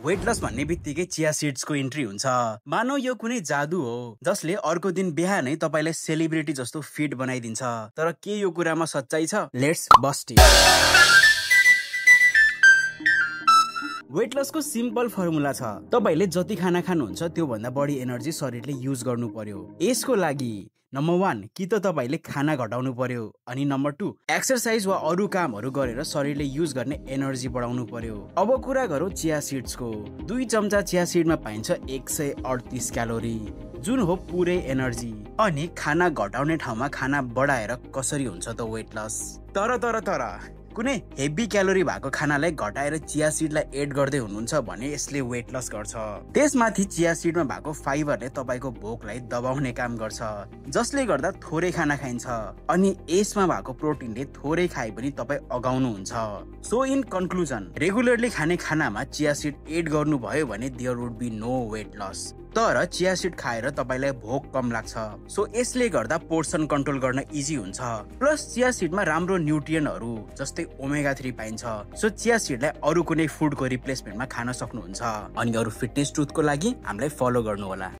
Weight loss भन्ने बित्तिकै चिया सिड्सको इन्ट्री हुन्छ। मानौ यो कुनै जादु हो जसले अर्को दिन बिहानै तपाईलाई सेलिब्रिटी जस्तो फिट बनाइदिन्छ। तर के यो कुरामा सच्चाई छ? Let's bust it. वेट लसको सिम्पल फर्मुला छ। तपाईले जति खाना खानुहुन्छ त्यो भन्दा बढी एनर्जी शरीरले युज गर्नु पर्यो। यसको लागि नम्बर 1 कि त तपाईले खाना घटाउनु पर्यो, अनि नम्बर 2 एक्सरसाइज वा अरु कामहरु गरेर शरीरले युज गर्ने एनर्जी बढाउनु पर्यो। अब कुरा गरौँ चिया सिड्सको। 2 चम्चा चिया सिडमा पाइन्छ 138 क्यालोरी, जुन हो पुरै एनर्जी। अनि खाना घटाउने ठाउँमा खाना बढाएर कसरी हुन्छ त वेट लस? तर कुनै हेभी क्यालोरी भएको खानालाई घटाएर चिया सिडलाई एड गर्दै हुनुहुन्छ भने यसले वेट लस गर्छ। त्यसमाथि चिया सिडमा भएको फाइबरले तपाईको भोकलाई दबाउने काम गर्छ, जसले गर्दा थोरै खाना खाइन्छ। अनि यसमा भएको प्रोटिनले थोरै खाए पनि तपाई अगाउनुहुन्छ। सो इन कन्क्लुजन, रेगुलरली खाने खानामा चिया सिड एड गर्नु भयो भने there would be no weight loss. तर चिया सिड खाएर तपाईलाई भोक कम लाग्छ, सो यसले गर्दा पोर्सन कन्ट्रोल गर्न इजी हुन्छ। प्लस चिया सिडमा राम्रो न्युट्रियन्टहरु जस्तै ओमेगा 3 पाइन्छ। सो चिया सिडलाई अरु कुनै फुडको रिप्लेसमेन्टमा खान सक्नुहुन्छ। अनि अरु फिटनेस ट्रुथको लागि हामीलाई फलो गर्नु होला।